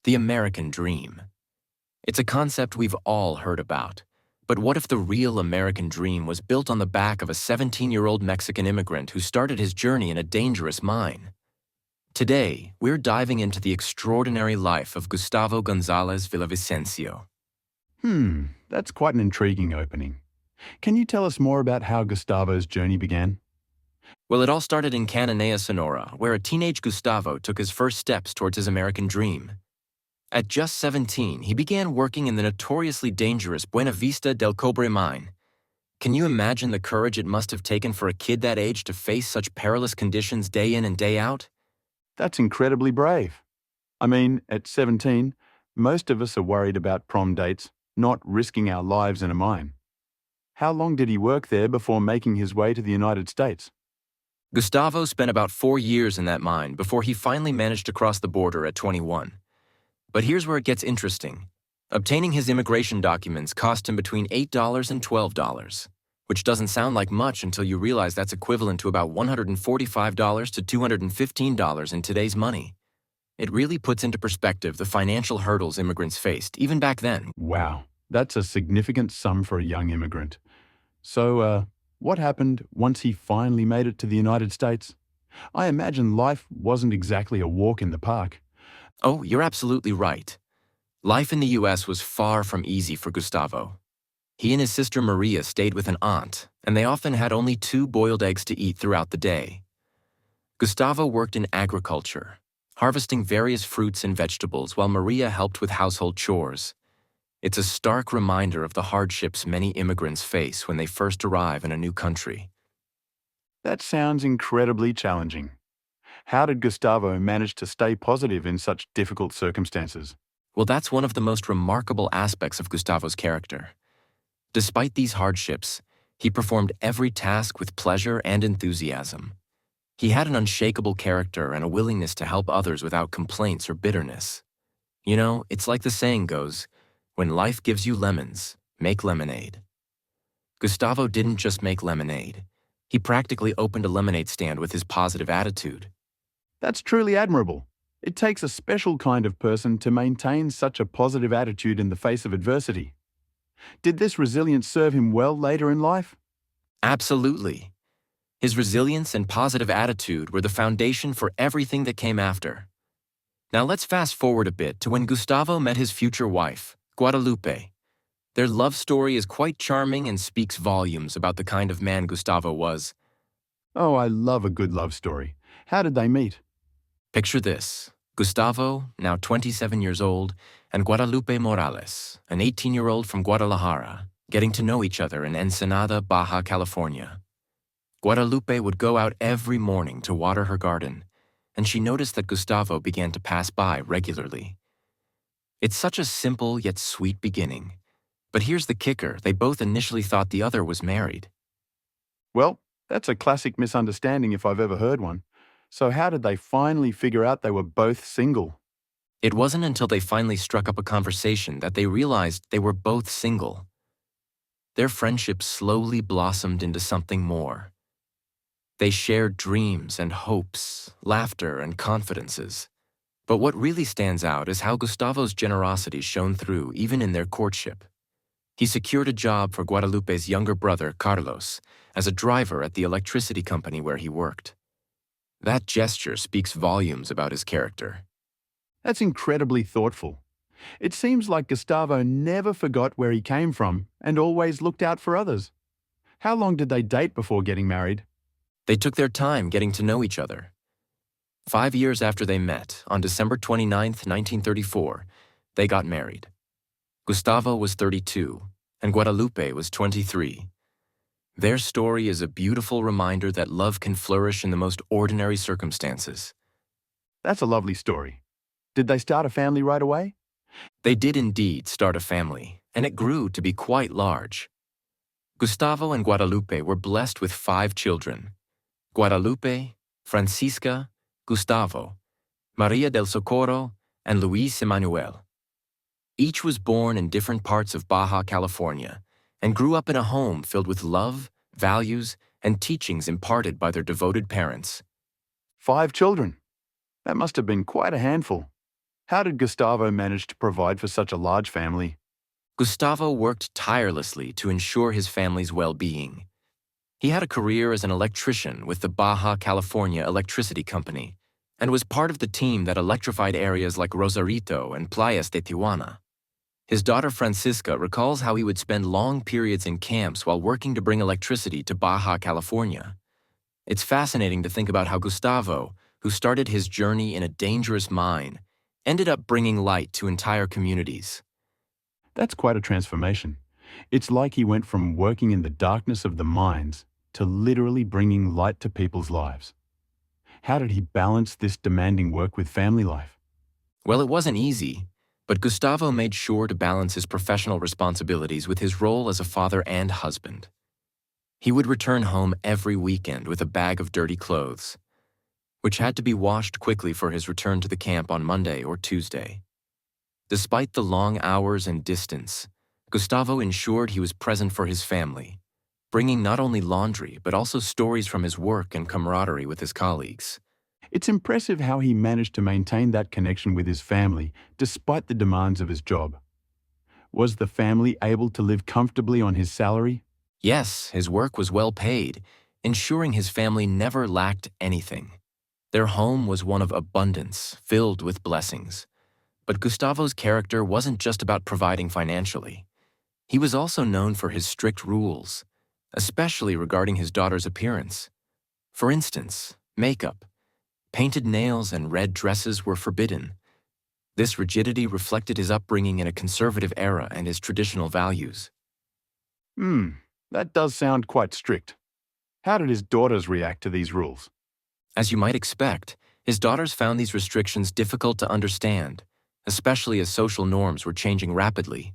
The American dream. It's a concept we've all heard about. But what if the real American dream was built on the back of a 17-year-old Mexican immigrant who started his journey in a dangerous mine? Today, we're diving into the extraordinary life of Gustavo González Villavicencio. That's quite an intriguing opening. Can you tell us more about how Gustavo's journey began? Well, it all started in Cananea, Sonora, where a teenage Gustavo took his first steps towards his American dream. At just 17, he began working in the notoriously dangerous Buena Vista del Cobre mine. Can you imagine the courage it must have taken for a kid that age to face such perilous conditions day in and day out? That's incredibly brave. I mean, at 17, most of us are worried about prom dates, not risking our lives in a mine. How long did he work there before making his way to the United States? Gustavo spent about 4 years in that mine before he finally managed to cross the border at 21. But here's where it gets interesting. Obtaining his immigration documents cost him between $8 and $12, which doesn't sound like much until you realize that's equivalent to about $145 to $215 in today's money. It really puts into perspective the financial hurdles immigrants faced, even back then. Wow, that's a significant sum for a young immigrant. So, what happened once he finally made it to the United States? I imagine life wasn't exactly a walk in the park. Oh, you're absolutely right. Life in the U.S. was far from easy for Gustavo. He and his sister Maria stayed with an aunt, and they often had only 2 boiled eggs to eat throughout the day. Gustavo worked in agriculture, harvesting various fruits and vegetables while Maria helped with household chores. It's a stark reminder of the hardships many immigrants face when they first arrive in a new country. That sounds incredibly challenging. How did Gustavo manage to stay positive in such difficult circumstances? Well, that's one of the most remarkable aspects of Gustavo's character. Despite these hardships, he performed every task with pleasure and enthusiasm. He had an unshakable character and a willingness to help others without complaints or bitterness. You know, it's like the saying goes, when life gives you lemons, make lemonade. Gustavo didn't just make lemonade. He practically opened a lemonade stand with his positive attitude. That's truly admirable. It takes a special kind of person to maintain such a positive attitude in the face of adversity. Did this resilience serve him well later in life? Absolutely. His resilience and positive attitude were the foundation for everything that came after. Now let's fast forward a bit to when Gustavo met his future wife, Guadalupe. Their love story is quite charming and speaks volumes about the kind of man Gustavo was. Oh, I love a good love story. How did they meet? Picture this. Gustavo, now 27 years old, and Guadalupe Morales, an 18-year-old from Guadalajara, getting to know each other in Ensenada, Baja California. Guadalupe would go out every morning to water her garden, and she noticed that Gustavo began to pass by regularly. It's such a simple yet sweet beginning. But here's the kicker, they both initially thought the other was married. Well, that's a classic misunderstanding if I've ever heard one. So how did they finally figure out they were both single? It wasn't until they finally struck up a conversation that they realized they were both single. Their friendship slowly blossomed into something more. They shared dreams and hopes, laughter and confidences. But what really stands out is how Gustavo's generosity shone through even in their courtship. He secured a job for Guadalupe's younger brother, Carlos, as a driver at the electricity company where he worked. That gesture speaks volumes about his character. That's incredibly thoughtful. It seems like Gustavo never forgot where he came from and always looked out for others. How long did they date before getting married? They took their time getting to know each other. 5 years after they met, on December 29, 1934, they got married. Gustavo was 32, and Guadalupe was 23. Their story is a beautiful reminder that love can flourish in the most ordinary circumstances. That's a lovely story. Did they start a family right away? They did indeed start a family, and it grew to be quite large. Gustavo and Guadalupe were blessed with 5 children: Guadalupe, Francisca, Gustavo, Maria del Socorro, and Luis Emmanuel. Each was born in different parts of Baja California and grew up in a home filled with love, values, and teachings imparted by their devoted parents. 5 children. That must have been quite a handful. How did Gustavo manage to provide for such a large family? Gustavo worked tirelessly to ensure his family's well-being. He had a career as an electrician with the Baja California Electricity Company and was part of the team that electrified areas like Rosarito and Playas de Tijuana. His daughter Francisca recalls how he would spend long periods in camps while working to bring electricity to Baja California. It's fascinating to think about how Gustavo, who started his journey in a dangerous mine, ended up bringing light to entire communities. That's quite a transformation. It's like he went from working in the darkness of the mines to literally bringing light to people's lives. How did he balance this demanding work with family life? Well, it wasn't easy, but Gustavo made sure to balance his professional responsibilities with his role as a father and husband. He would return home every weekend with a bag of dirty clothes, which had to be washed quickly for his return to the camp on Monday or Tuesday. Despite the long hours and distance, Gustavo ensured he was present for his family, bringing not only laundry but also stories from his work and camaraderie with his colleagues. It's impressive how he managed to maintain that connection with his family despite the demands of his job. Was the family able to live comfortably on his salary? Yes, his work was well paid, ensuring his family never lacked anything. Their home was one of abundance, filled with blessings. But Gustavo's character wasn't just about providing financially. He was also known for his strict rules, especially regarding his daughter's appearance. For instance, makeup, painted nails, and red dresses were forbidden. This rigidity reflected his upbringing in a conservative era and his traditional values. That does sound quite strict. How did his daughters react to these rules? As you might expect, his daughters found these restrictions difficult to understand, especially as social norms were changing rapidly.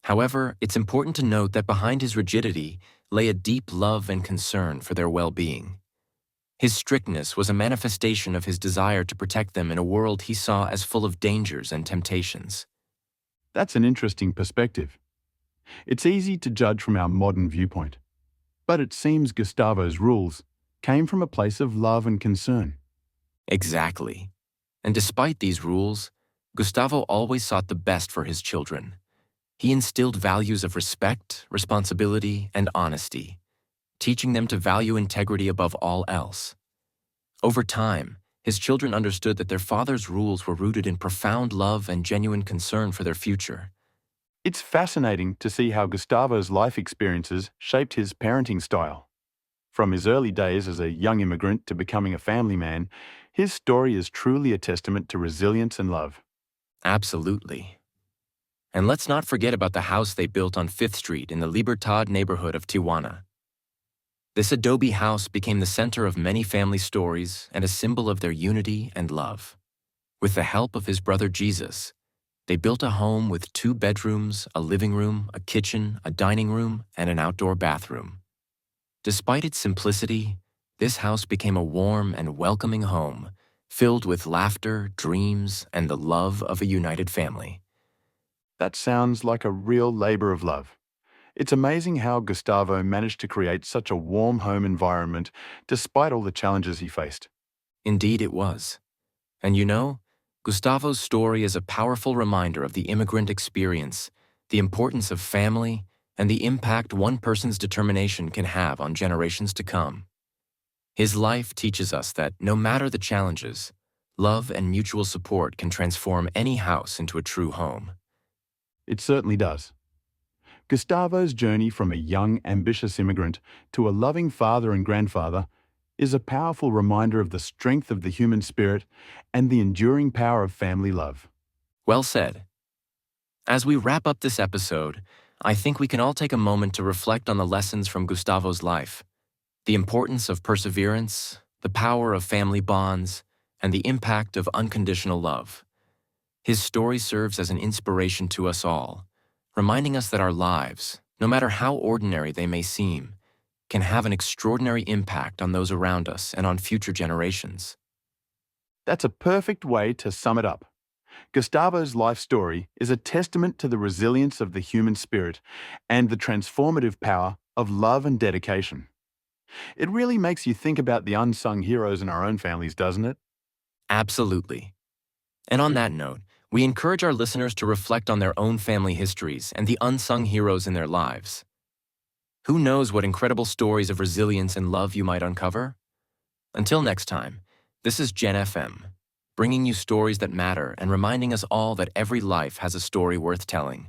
However, it's important to note that behind his rigidity lay a deep love and concern for their well-being. His strictness was a manifestation of his desire to protect them in a world he saw as full of dangers and temptations. That's an interesting perspective. It's easy to judge from our modern viewpoint, but it seems Gustavo's rules came from a place of love and concern. Exactly. And despite these rules, Gustavo always sought the best for his children. He instilled values of respect, responsibility, and honesty, teaching them to value integrity above all else. Over time, his children understood that their father's rules were rooted in profound love and genuine concern for their future. It's fascinating to see how Gustavo's life experiences shaped his parenting style. From his early days as a young immigrant to becoming a family man, his story is truly a testament to resilience and love. Absolutely. And let's not forget about the house they built on 5th Street in the Libertad neighborhood of Tijuana. This adobe house became the center of many family stories and a symbol of their unity and love. With the help of his brother Jesus, they built a home with 2 bedrooms, a living room, a kitchen, a dining room, and an outdoor bathroom. Despite its simplicity, this house became a warm and welcoming home, filled with laughter, dreams, and the love of a united family. That sounds like a real labor of love. It's amazing how Gustavo managed to create such a warm home environment despite all the challenges he faced. Indeed it was. And you know, Gustavo's story is a powerful reminder of the immigrant experience, the importance of family, and the impact one person's determination can have on generations to come. His life teaches us that no matter the challenges, love and mutual support can transform any house into a true home. It certainly does. Gustavo's journey from a young, ambitious immigrant to a loving father and grandfather is a powerful reminder of the strength of the human spirit and the enduring power of family love. Well said. As we wrap up this episode, I think we can all take a moment to reflect on the lessons from Gustavo's life, the importance of perseverance, the power of family bonds, and the impact of unconditional love. His story serves as an inspiration to us all, reminding us that our lives, no matter how ordinary they may seem, can have an extraordinary impact on those around us and on future generations. That's a perfect way to sum it up. Gustavo's life story is a testament to the resilience of the human spirit and the transformative power of love and dedication. It really makes you think about the unsung heroes in our own families, doesn't it? Absolutely. And on that note, we encourage our listeners to reflect on their own family histories and the unsung heroes in their lives. Who knows what incredible stories of resilience and love you might uncover? Until next time, this is Gen FM, bringing you stories that matter and reminding us all that every life has a story worth telling.